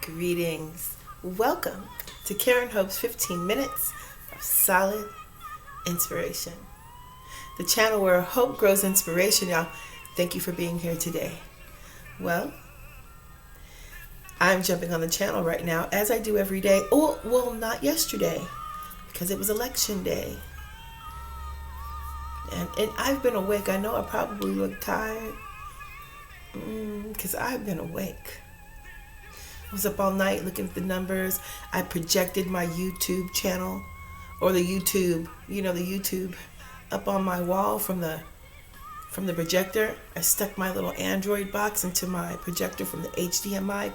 Greetings. Welcome to Karenhope'S 15 Minutes of Solid Inspiration. The channel where hope grows inspiration, y'all. Thank you for being here today. Well, I'm jumping on the channel right now as I do every day. Oh, well, not yesterday because it was election day. And I've been awake. I know I probably look tired because I've been awake. I was up all night looking at the numbers. I projected my YouTube channel or the YouTube up on my wall from the projector. I stuck my little Android box into my projector from the HDMI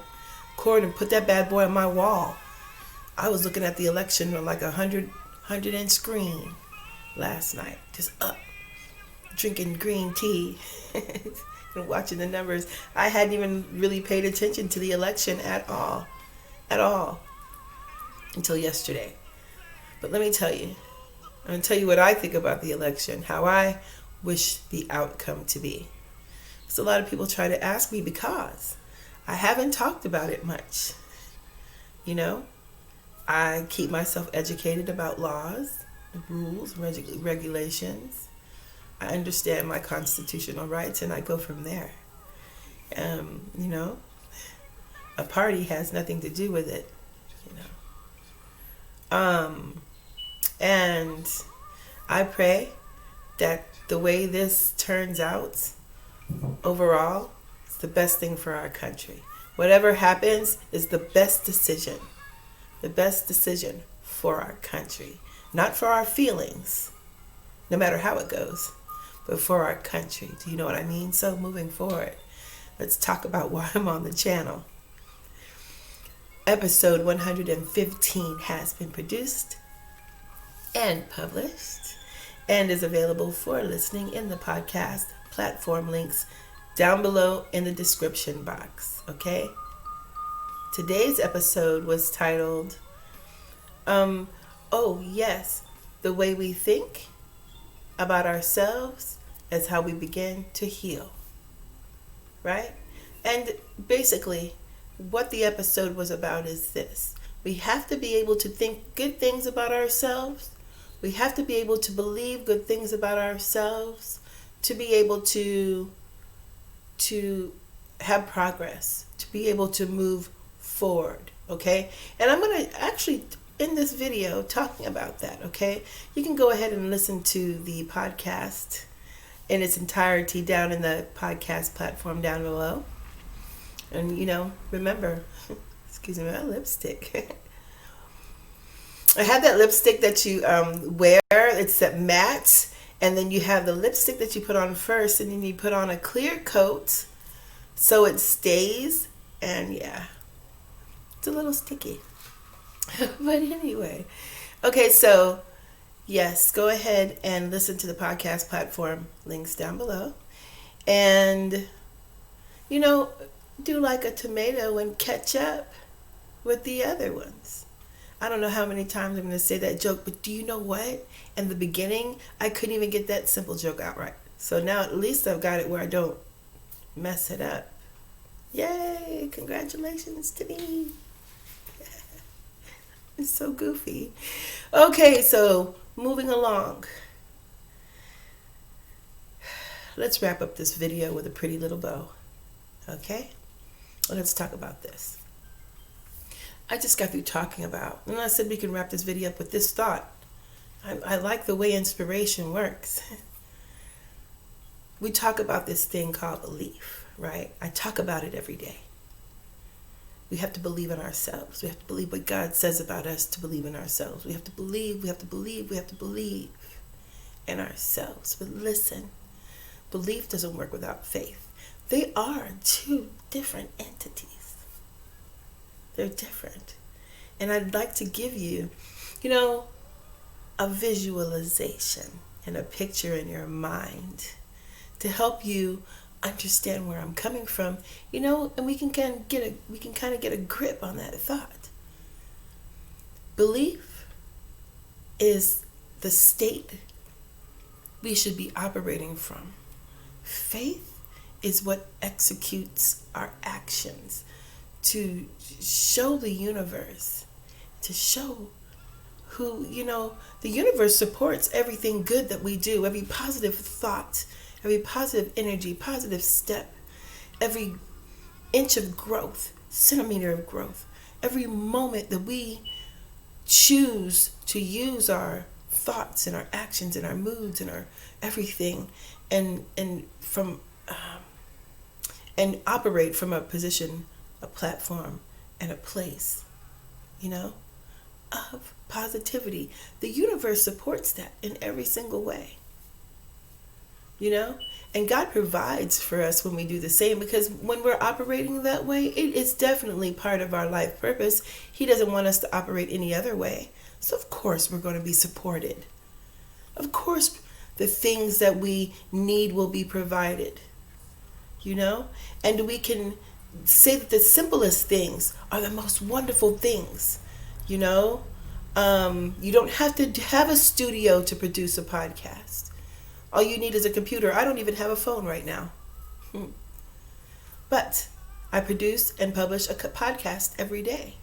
cord and put that bad boy on my wall. I was looking at the election on like a 100-inch screen last night, just up, drinking green tea and watching the numbers. I hadn't even really paid attention to the election at all, until yesterday. But let me tell you, I'm going to tell you what I think about the election, how I wish the outcome to be. So a lot of people try to ask me because I haven't talked about it much. I keep myself educated about laws, rules, regulations. I understand my constitutional rights and I go from there. A party has nothing to do with it, And I pray that the way this turns out overall is the best thing for our country. Whatever happens is the best decision for our country, not for our feelings, no matter how it goes, but for our country. Do you know what I mean? So moving forward, let's talk about why I'm on the channel. Episode 115 has been produced and published and is available for listening in the podcast platform links down below in the description box. Okay? Today's episode was titled, oh yes, the way we think about ourselves is how we begin to heal. Right? And basically, what the episode was about is this. We have to be able to think good things about ourselves. We have to be able to believe good things about ourselves to be able to have progress, to be able to move forward, okay? And I'm going to actually, in this video, talking about that, okay? You can go ahead and listen to the podcast in its entirety down in the podcast platform down below. And, remember, excuse me, my lipstick. I have that lipstick that you wear. It's that matte. And then you have the lipstick that you put on first. And then you put on a clear coat so it stays. And, yeah, it's a little sticky. But anyway. Okay, so, yes, go ahead and listen to the podcast platform links down below. And, do like a tomato and catch up with the other ones. I don't know how many times I'm going to say that joke, but do you know what? In the beginning, I couldn't even get that simple joke out right. So now at least I've got it where I don't mess it up. Yay! Congratulations to me. It's so goofy. Okay, so moving along. Let's wrap up this video with a pretty little bow. Okay? Let's talk about this. I just got through talking about, and I said we can wrap this video up with this thought. I like the way inspiration works. We talk about this thing called belief, right? I talk about it every day. We have to believe in ourselves. We have to believe what God says about us to believe in ourselves. We have to believe in ourselves. But listen, belief doesn't work without faith. They are two different entities. They're different. And I'd like to give you, a visualization and a picture in your mind to help you understand where I'm coming from, and we can kind of get a grip on that thought. Belief is the state we should be operating from. Faith is what executes our actions to show the universe, to show who, the universe supports everything good that we do, every positive thought, every positive energy, positive step, every inch of growth, centimeter of growth, every moment that we choose to use our thoughts and our actions and our moods and our everything, and operate from a position, a platform, and a place, of positivity. The universe supports that in every single way, and God provides for us when we do the same, because when we're operating that way, it is definitely part of our life purpose. He doesn't want us to operate any other way. So of course we're going to be supported. Of course the things that we need will be provided, and we can say that the simplest things are the most wonderful things. You don't have to have a studio to produce a podcast. All you need is a computer. I don't even have a phone right now. But I produce and publish a podcast every day.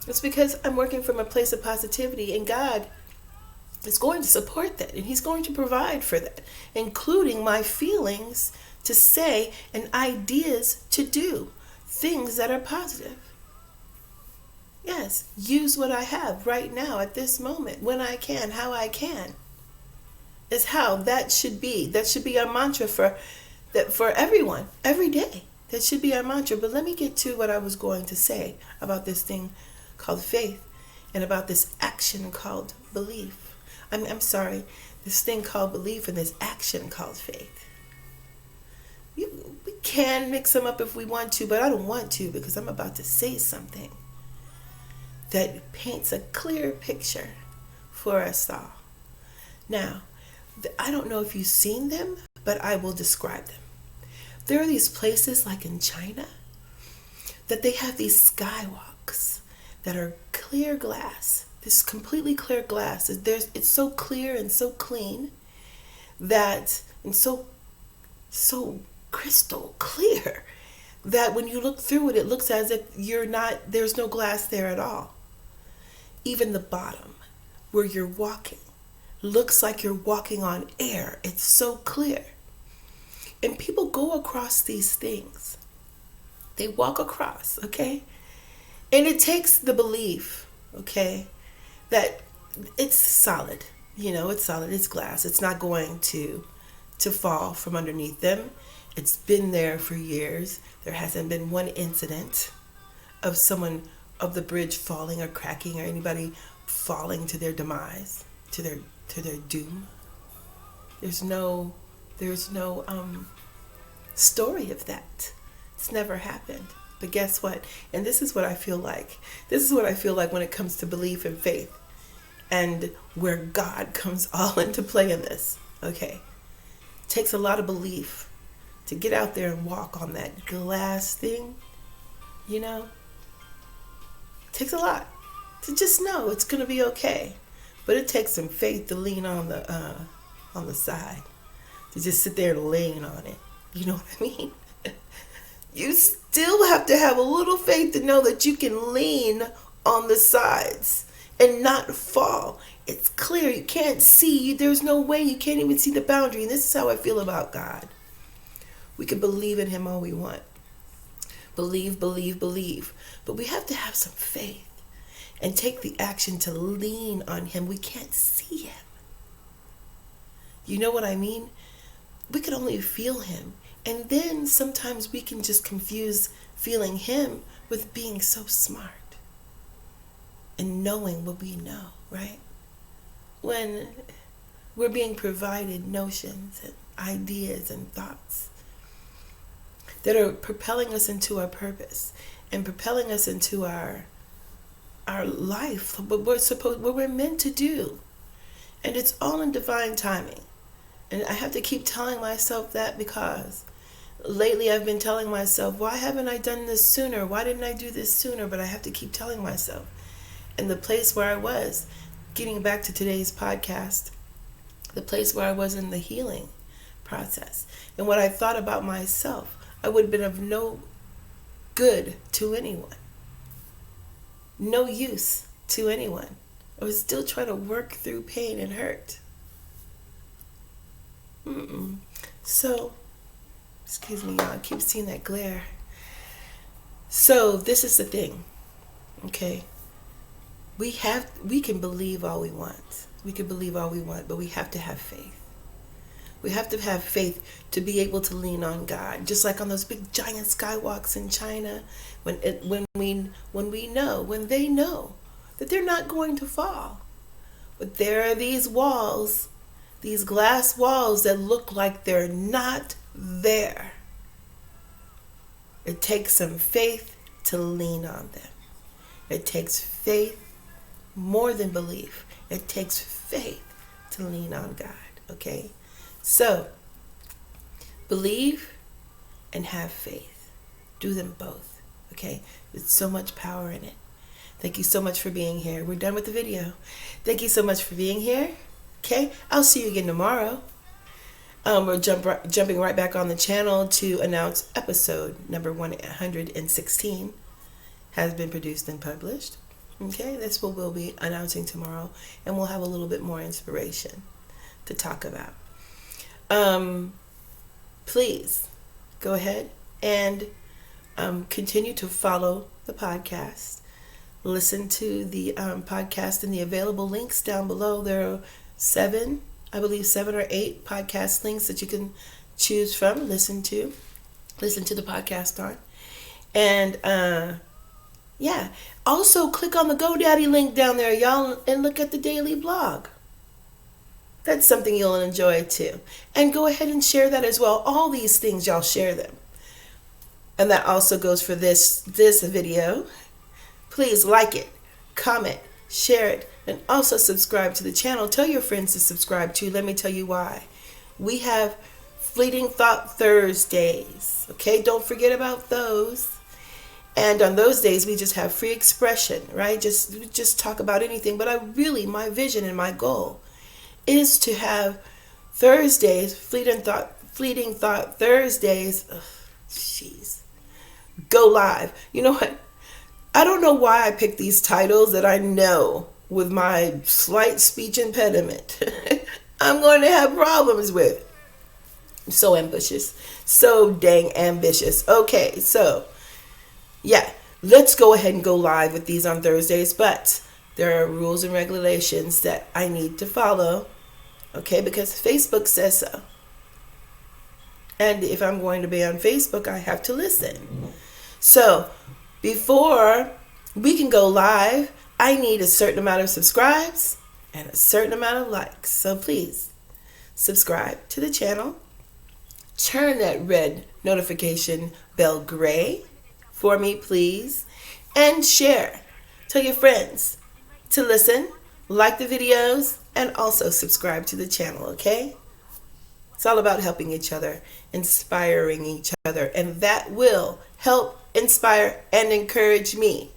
It's because I'm working from a place of positivity, and God is going to support that, and He's going to provide for that, including my feelings to say and ideas to do things that are positive. Yes, use what I have right now at this moment, when I can, how I can, is how that should be. That should be our mantra for everyone, every day. That should be our mantra. But let me get to what I was going to say about this thing called faith, and about this action called belief. I'm sorry, this thing called belief and this action called faith. We can mix them up if we want to, but I don't want to, because I'm about to say something that paints a clear picture for us all. Now, I don't know if you've seen them, but I will describe them. There are these places like in China that they have these skywalks that are clear glass, this completely clear glass. It's so clear and so clean that, and so crystal clear that when you look through it, it looks as if there's no glass there at all. Even the bottom where you're walking looks like you're walking on air. It's so clear. And people go across these things. They walk across, okay? And it takes the belief, okay, that it's solid. It's solid. It's glass. It's not going to fall from underneath them. It's been there for years. There hasn't been one incident of someone of the bridge falling or cracking, or anybody falling to their demise, to their doom. There's no story of that. It's never happened. But guess what? And this is what I feel like. This is what I feel like when it comes to belief and faith, and where God comes all into play in this. Okay. It takes a lot of belief to get out there and walk on that glass thing. It takes a lot to just know it's going to be okay. But it takes some faith to lean on the side, to just sit there and lean on it. You know what I mean? You still have to have a little faith to know that you can lean on the sides and not fall. It's clear. You can't see. There's no way. You can't even see the boundary. And this is how I feel about God. We can believe in Him all we want. Believe. But we have to have some faith and take the action to lean on Him. We can't see Him. You know what I mean? We can only feel Him. And then sometimes we can just confuse feeling Him with being so smart and knowing what we know, right? When we're being provided notions and ideas and thoughts that are propelling us into our purpose and propelling us into our life, what we're meant to do. And it's all in divine timing. And I have to keep telling myself that, because lately I've been telling myself, why haven't I done this sooner? Why didn't I do this sooner? But I have to keep telling myself. And the place where I was, getting back to today's podcast, the place where I was in the healing process, and what I thought about myself, I would have been of no good to anyone, no use to anyone. I was still trying to work through pain and hurt. So, excuse me, y'all, I keep seeing that glare. So this is the thing, okay? We can believe all we want. We can believe all we want, but we have to have faith. We have to have faith to be able to lean on God. Just like on those big giant skywalks in China, when they know that they're not going to fall. But there are these walls, these glass walls that look like they're not there. It takes some faith to lean on them. It takes faith more than belief. It takes faith to lean on God, okay? So, believe and have faith. Do them both, okay? There's so much power in it. Thank you so much for being here. We're done with the video. Thank you so much for being here, okay? I'll see you again tomorrow. We're jumping right back on the channel to announce episode number 116 has been produced and published. Okay, that's what we'll be announcing tomorrow, and we'll have a little bit more inspiration to talk about. Please go ahead and continue to follow the podcast. Listen to the podcast and the available links down below. There are 7 or 8 podcast links that you can choose from, listen to the podcast on. And yeah, also click on the GoDaddy link down there, y'all, and look at the daily blog. That's something you'll enjoy too. And go ahead and share that as well. All these things, y'all share them. And that also goes for this video. Please like it, comment, share it, and also subscribe to the channel. Tell your friends to subscribe too. Let me tell you why. We have Fleeting Thought Thursdays. Okay, don't forget about those. And on those days, we just have free expression, right? Just talk about anything. But my vision and my goal is to have Thursdays, Fleeting Thought Thursdays. Jeez. Go live. You know what? I don't know why I picked these titles that I know with my slight speech impediment I'm going to have problems with. I'm so ambitious. So dang ambitious. Okay, so yeah, let's go ahead and go live with these on Thursdays, but there are rules and regulations that I need to follow, okay, because Facebook says so. And if I'm going to be on Facebook, I have to listen. So before we can go live, I need a certain amount of subscribes and a certain amount of likes. So please subscribe to the channel. Turn that red notification bell gray for me, please. And share. Tell your friends to listen, like the videos, and also subscribe to the channel, okay? It's all about helping each other, inspiring each other, and that will help inspire and encourage me.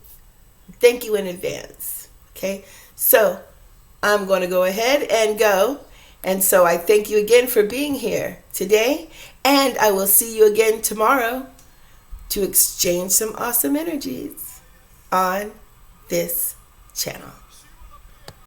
Thank you in advance. Okay, so I'm going to go ahead and go. And so I thank you again for being here today, and I will see you again tomorrow to exchange some awesome energies on this channel.